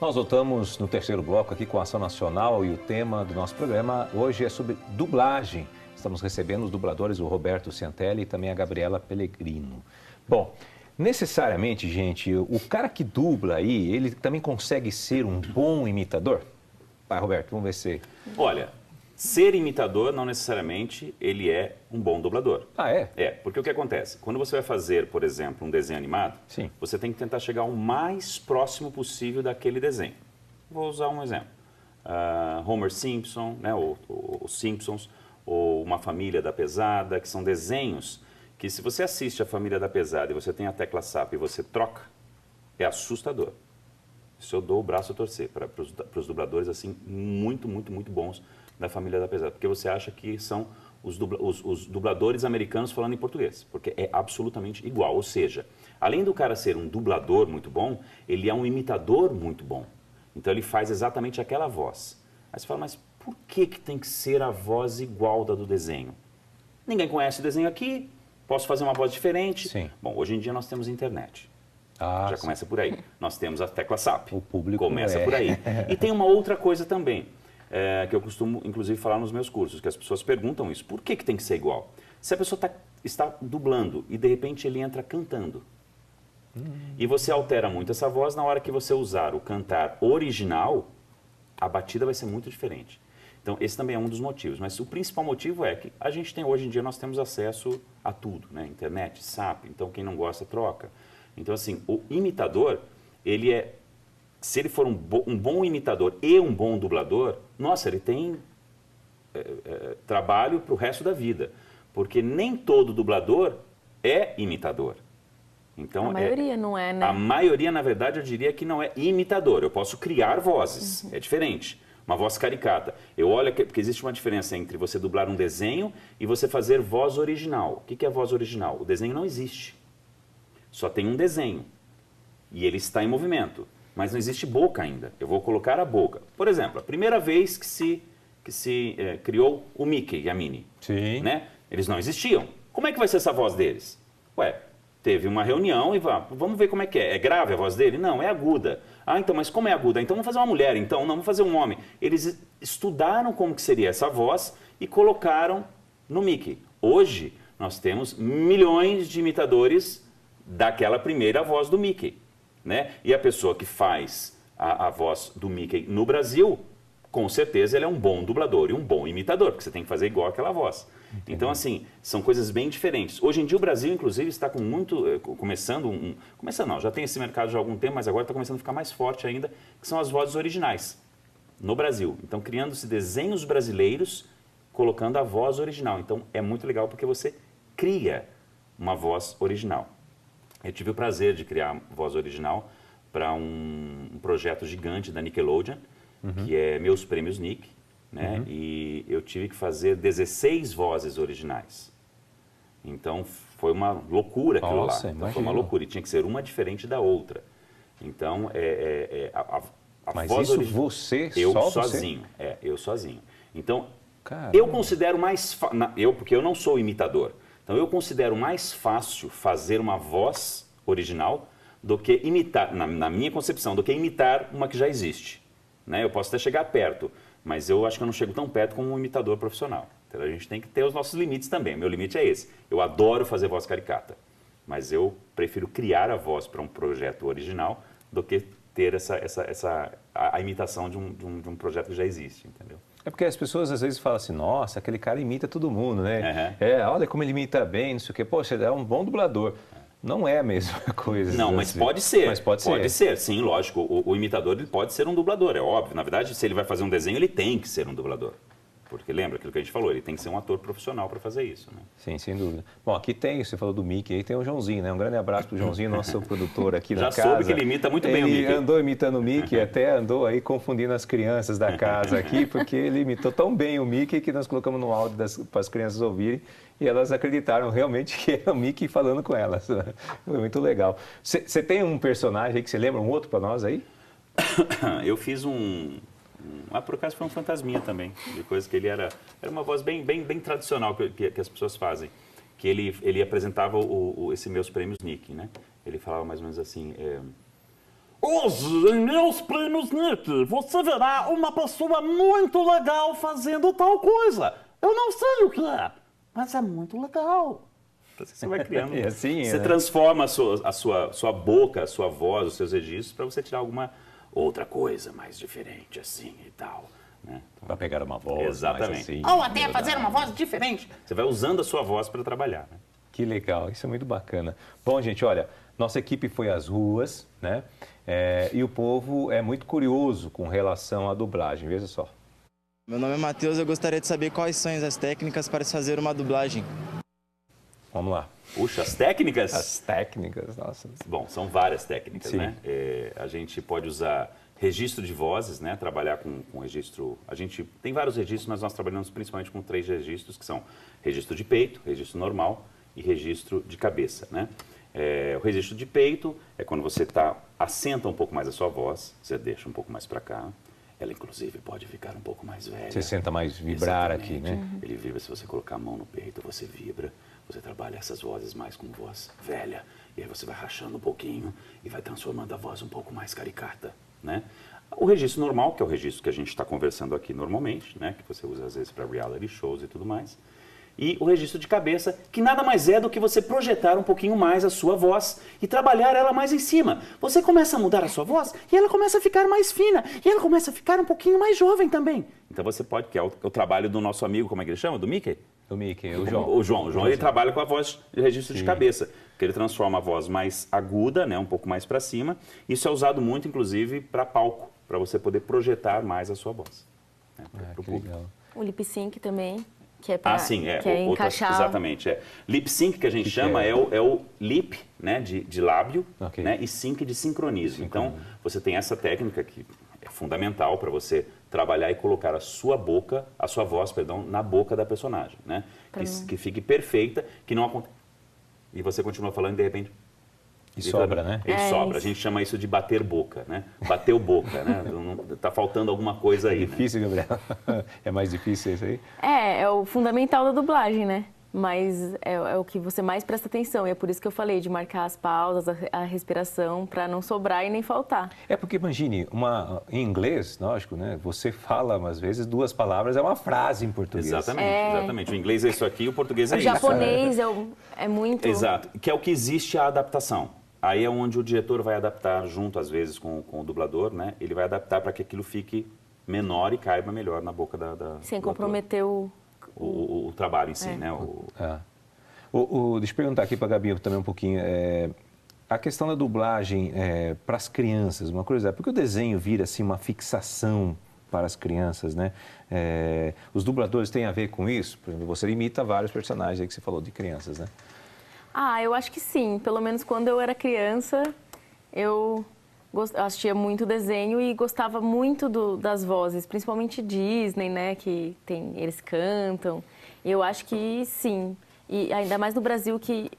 Nós voltamos no terceiro bloco aqui com a Ação Nacional e o tema do nosso programa hoje é sobre dublagem. Estamos recebendo os dubladores, o Roberto Ciantelli e também a Gabriela Pellegrino. Bom, necessariamente, gente, o cara que dubla aí, ele também consegue ser um bom imitador? Vai, Roberto, vamos ver se... Olha, ser imitador não necessariamente ele é um bom dublador. Ah, é? É, porque o que acontece? Quando você vai fazer, por exemplo, um desenho animado, Sim. você tem que tentar chegar o mais próximo possível daquele desenho. Vou usar um exemplo. Homer Simpson, né, ou os Simpsons, ou Uma Família da Pesada, que são desenhos que se você assiste a Família da Pesada e você tem a tecla SAP e você troca, é assustador. Isso eu dou o braço a torcer para os dubladores assim muito bons da Família da Pesada, porque você acha que são os dubladores americanos falando em português, porque é absolutamente igual. Ou seja, além do cara ser um dublador muito bom, ele é um imitador muito bom. Então ele faz exatamente aquela voz. Aí você fala, mas por que tem que ser a voz igual da do desenho? Ninguém conhece o desenho aqui, posso fazer uma voz diferente? Sim. Bom, hoje em dia nós temos internet. Já sim. Começa por aí. Nós temos a tecla SAP. O público começa por aí. E tem uma outra coisa também, que eu costumo, inclusive, falar nos meus cursos, que as pessoas perguntam isso. Por que tem que ser igual? Se a pessoa está dublando e, de repente, ele entra cantando, e você altera muito essa voz, na hora que você usar o cantar original, a batida vai ser muito diferente. Então, esse também é um dos motivos. Mas o principal motivo é que a gente tem, hoje em dia, nós temos acesso a tudo, né? Internet, SAP, então quem não gosta, troca. Então, assim, o imitador, ele é... Se ele for um bom imitador e um bom dublador, nossa, ele tem trabalho para o resto da vida. Porque nem todo dublador é imitador. Então, a maioria não é, né? A maioria, na verdade, eu diria que não é imitador. Eu posso criar vozes, é diferente. Uma voz caricata. Eu olho, porque existe uma diferença entre você dublar um desenho e você fazer voz original. O que é voz original? O desenho não existe. Só tem um desenho. E ele está em movimento. Mas não existe boca ainda. Eu vou colocar a boca. Por exemplo, a primeira vez que se criou o Mickey e a Minnie. Sim. Né? Eles não existiam. Como é que vai ser essa voz deles? Ué, teve uma reunião e vamos ver como é que é. É grave a voz dele? Não, é aguda. Ah, então, mas como é aguda? Então vamos fazer uma mulher, então. Não, vamos fazer um homem. Eles estudaram como que seria essa voz e colocaram no Mickey. Hoje, nós temos milhões de imitadores daquela primeira voz do Mickey, né? E a pessoa que faz a voz do Mickey no Brasil, com certeza ele é um bom dublador e um bom imitador, porque você tem que fazer igual aquela voz. Entendi. Então, assim, são coisas bem diferentes. Hoje em dia o Brasil, inclusive, está com muito, começando não, já tem esse mercado já há algum tempo, mas agora está começando a ficar mais forte ainda, que são as vozes originais no Brasil. Então, criando-se desenhos brasileiros, colocando a voz original. Então, é muito legal porque você cria uma voz original. Eu tive o prazer de criar voz original para um projeto gigante da Nickelodeon, que é Meus Prêmios Nick, né? E eu tive que fazer 16 vozes originais. Então, foi uma loucura aquilo lá. Então, foi uma loucura, e tinha que ser uma diferente da outra. Então, a Mas voz isso original... você, eu só sozinho, você? Eu sozinho. Então, Caramba. eu considero mais... porque eu não sou imitador. Então, eu considero mais fácil fazer uma voz original do que imitar, na minha concepção, do que imitar uma que já existe. Né? Eu posso até chegar perto, mas eu acho que eu não chego tão perto como um imitador profissional. Então, a gente tem que ter os nossos limites também. Meu limite é esse. Eu adoro fazer voz caricata, mas eu prefiro criar a voz para um projeto original do que ter a imitação de um projeto que já existe, entendeu? É porque as pessoas às vezes falam assim, nossa, aquele cara imita todo mundo, né? Olha como ele imita bem, não sei o quê. Poxa, ele é um bom dublador. Não é a mesma coisa. Não, mas assim. pode ser. Mas pode ser, sim, lógico. O imitador ele pode ser um dublador, é óbvio. Na verdade, se ele vai fazer um desenho, ele tem que ser um dublador. Porque lembra aquilo que a gente falou, ele tem que ser um ator profissional para fazer isso, né? Sim, sem dúvida. Bom, aqui tem, você falou do Mickey, aí tem o Joãozinho, né? Um grande abraço pro Joãozinho, nosso produtor aqui da casa. Já soube que ele imita muito bem o Mickey. Ele andou imitando o Mickey, até andou aí confundindo as crianças da casa aqui, porque ele imitou tão bem o Mickey que nós colocamos no áudio para as crianças ouvirem e elas acreditaram realmente que é o Mickey falando com elas. Foi muito legal. Você tem um personagem aí que você lembra, um outro para nós aí? Eu fiz por acaso foi um fantasminha também, de coisa que ele era uma voz bem tradicional que as pessoas fazem, que ele apresentava esse Meus Prêmios Nick, né? Ele falava mais ou menos assim, Hoje, em meus prêmios NIP, você verá uma pessoa muito legal fazendo tal coisa. Eu não sei o que é, mas é muito legal. Você vai criando. É assim, você né? transforma a sua boca, a sua voz, os seus registros para você tirar alguma outra coisa mais diferente, assim e tal. Né? Para pegar uma voz. Exatamente. Mais assim, Ou até fazer uma voz diferente. Você vai usando a sua voz para trabalhar. Né? Que legal, isso é muito bacana. Bom, gente, olha, nossa equipe foi às ruas, né? E o povo é muito curioso com relação à dublagem, veja só. Meu nome é Matheus, eu gostaria de saber quais são as técnicas para se fazer uma dublagem. Vamos lá. Puxa, as técnicas? As técnicas, nossa. Bom, são várias técnicas, Sim. né? A gente pode usar registro de vozes, né? Trabalhar com registro... A gente tem vários registros, mas nós trabalhamos principalmente com 3 registros, que são registro de peito, registro normal e registro de cabeça, né? O registro de peito é quando você assenta um pouco mais a sua voz, você deixa um pouco mais para cá. Ela, inclusive, pode ficar um pouco mais velha. Você senta mais vibrar aqui, Exatamente. né? Ele vibra, se você colocar a mão no peito, você vibra. Você trabalha essas vozes mais com voz velha. E aí você vai rachando um pouquinho e vai transformando a voz um pouco mais caricata, né? O registro normal, que é o registro que a gente está conversando aqui normalmente, né? Que você usa às vezes para reality shows e tudo mais. E o registro de cabeça, que nada mais é do que você projetar um pouquinho mais a sua voz e trabalhar ela mais em cima. Você começa a mudar a sua voz e ela começa a ficar mais fina. E ela começa a ficar um pouquinho mais jovem também. Então você pode, que é o trabalho do nosso amigo, como é que ele chama? Do Mickey? O Mickey, o João. O João, ele trabalha com a voz de registro de cabeça, que ele transforma a voz mais aguda, né, um pouco mais para cima. Isso é usado muito, inclusive, para palco, para você poder projetar mais a sua voz. Né, pro Que público. legal. O lip sync também, que é para Sim, encaixar. exatamente. Lip sync que a gente chama é o lip, né, de lábio, Ok. né, e sync de sincronismo. Então, você tem essa técnica que é fundamental para você trabalhar e colocar a sua voz, na boca da personagem, né? Que fique perfeita, que não aconteça. E você continua falando e de repente... E sobra, né? Ele sobra. A gente chama isso de bater boca, né? Bateu boca, né? Tá faltando alguma coisa aí, né? Difícil, Gabriel. É mais difícil isso aí? É o fundamental da dublagem, né? Mas é o que você mais presta atenção. E é por isso que eu falei de marcar as pausas, a respiração, para não sobrar e nem faltar. É porque, imagine, em inglês, lógico, né? Você fala, às vezes, 2 palavras, é uma frase em português. Exatamente. O inglês é isso aqui, o português é O isso. japonês é muito... Exato. Que é o que existe a adaptação. Aí é onde o diretor vai adaptar junto, às vezes, com o dublador, né? Ele vai adaptar para que aquilo fique menor e caiba melhor na boca Sem do comprometer o trabalho em si, né? Deixa eu perguntar aqui para a Gabi também um pouquinho. A questão da dublagem para as crianças, uma curiosidade, porque o desenho vira assim, uma fixação para as crianças, né? Os dubladores têm a ver com isso? Por exemplo, você imita vários personagens aí que você falou de crianças, né? Eu acho que sim. Pelo menos quando eu era criança, eu assistia muito desenho e gostava muito das vozes, principalmente Disney, né? Que eles cantam. Eu acho que sim. E ainda mais no Brasil, que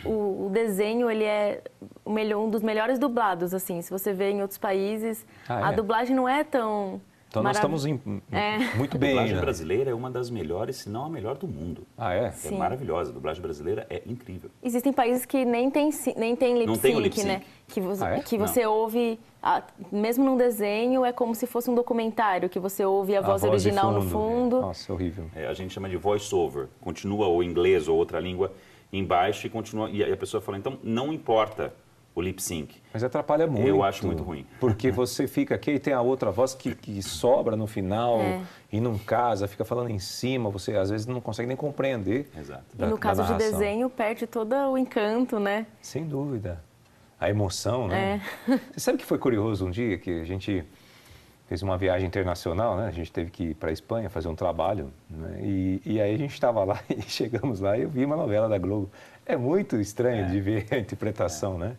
o desenho ele é um dos melhores dublados, assim. Se você vê em outros países, a dublagem não é tão... Então nós estamos muito bem. A dublagem né? brasileira é uma das melhores, se não a melhor do mundo. É? É maravilhosa. A dublagem brasileira é incrível. Existem países que nem tem lip Não tem o lip sync, sync. né? Que que você ouve, mesmo num desenho, é como se fosse um documentário, que você ouve a voz original no fundo. Nossa, horrível. A gente chama de voice over. Continua o inglês ou outra língua embaixo e continua. E a pessoa fala, então não importa o lip sync. Mas atrapalha muito. Eu acho muito ruim. Porque você fica aqui e tem a outra voz que sobra no final e não casa, fica falando em cima, você às vezes não consegue nem compreender. Exato. E no caso de desenho, perde todo o encanto, né? Sem dúvida. A emoção, né? Você sabe que foi curioso um dia que a gente fez uma viagem internacional, né? A gente teve que ir para a Espanha fazer um trabalho, né? E aí a gente estava lá e chegamos lá e eu vi uma novela da Globo. É muito estranho de ver a interpretação, né?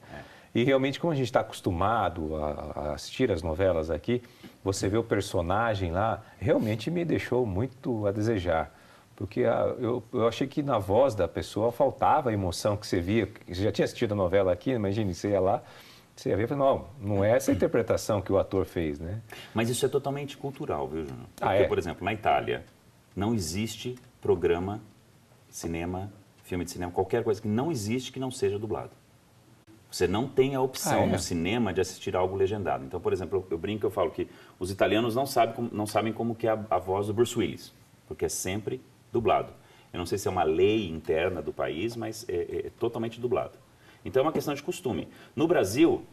E realmente, como a gente está acostumado a assistir as novelas aqui, você vê o personagem lá, realmente me deixou muito a desejar. Porque eu achei que na voz da pessoa faltava a emoção que você via. Você já tinha assistido a novela aqui, imagine, você ia lá, você ia ver e falava, não é essa a interpretação que o ator fez, né? Mas isso é totalmente cultural, viu, Júnior? Porque, por exemplo, na Itália, não existe programa, cinema, filme de cinema, qualquer coisa que não existe que não seja dublado. Você não tem a opção no cinema de assistir algo legendado. Então, por exemplo, eu brinco, eu falo que os italianos não sabem como que é a voz do Bruce Willis, porque é sempre dublado. Eu não sei se é uma lei interna do país, mas é totalmente dublado. Então, é uma questão de costume. No Brasil,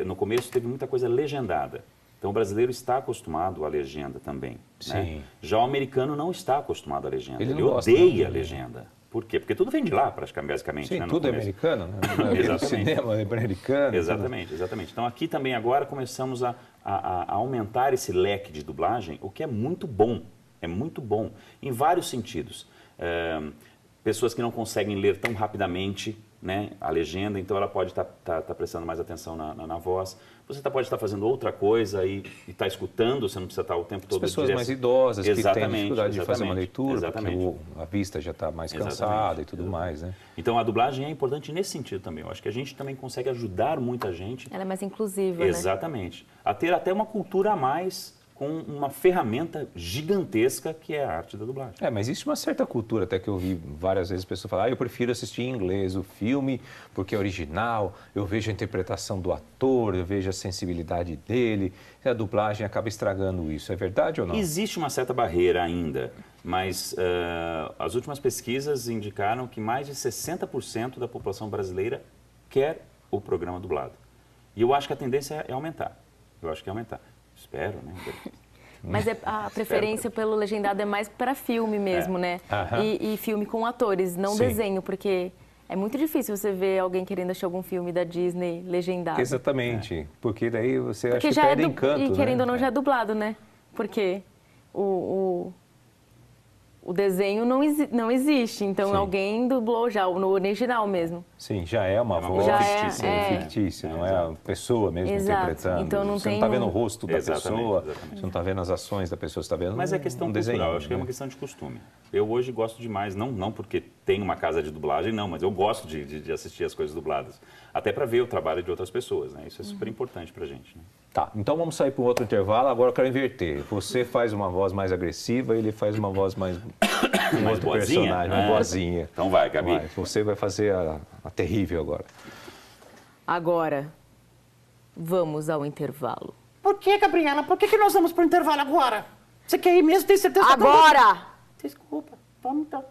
no começo, teve muita coisa legendada. Então, o brasileiro está acostumado à legenda também. Né? Já o americano não está acostumado à legenda. Ele odeia a legenda. Por quê? Porque tudo vem de lá, basicamente. Sim, né, tudo é americano, né? O cinema é americano. Exatamente, exatamente. Então, aqui também agora começamos a aumentar esse leque de dublagem, o que é muito bom. É muito bom, em vários sentidos. Pessoas que não conseguem ler tão rapidamente, né, a legenda, então ela pode estar prestando mais atenção na voz. Você pode estar fazendo outra coisa e está escutando, você não precisa estar o tempo todo... As pessoas mais idosas que têm dificuldade de fazer uma leitura, porque a vista já está mais cansada e tudo mais, né? Então a dublagem é importante nesse sentido também. Eu acho que a gente também consegue ajudar muita gente. Ela é mais inclusiva, Exatamente. Né? A ter até uma cultura a mais com uma ferramenta gigantesca que é a arte da dublagem. Mas existe uma certa cultura, até que eu vi várias vezes pessoas falar, eu prefiro assistir em inglês o filme, porque é original, eu vejo a interpretação do ator, eu vejo a sensibilidade dele, e a dublagem acaba estragando isso. É verdade ou não? Existe uma certa barreira ainda, mas as últimas pesquisas indicaram que mais de 60% da população brasileira quer o programa dublado. E eu acho que a tendência é aumentar. Eu acho que é aumentar. Espero, né? Mas a preferência pelo legendado é mais para filme mesmo, né? E filme com atores, não desenho, porque é muito difícil você ver alguém querendo assistir algum filme da Disney legendado. Exatamente, porque daí você acha que perde encanto, e querendo né? ou não, já é dublado, né? Porque o desenho não existe, então alguém dublou já, no original mesmo. Sim, já é uma voz fictícia, não é a pessoa mesmo interpretando. Então você não está vendo o rosto da pessoa, você não está vendo as ações da pessoa, você está vendo Mas é questão cultural, acho que é uma questão de costume. Eu hoje gosto demais, não porque tem uma casa de dublagem, não, mas eu gosto de assistir as coisas dubladas. Até para ver o trabalho de outras pessoas, né? Isso é super importante para a gente. Né? Tá, então vamos sair para um outro intervalo, agora eu quero inverter. Você faz uma voz mais agressiva, ele faz uma voz mais... um outro personagem, uma vozinha. Então vai, Gabi. Você vai fazer a terrível agora. Agora, vamos ao intervalo. Por que, Gabriela? Por que nós vamos pro intervalo agora? Você quer ir mesmo? Tem certeza? Agora! Desculpa, vamos então.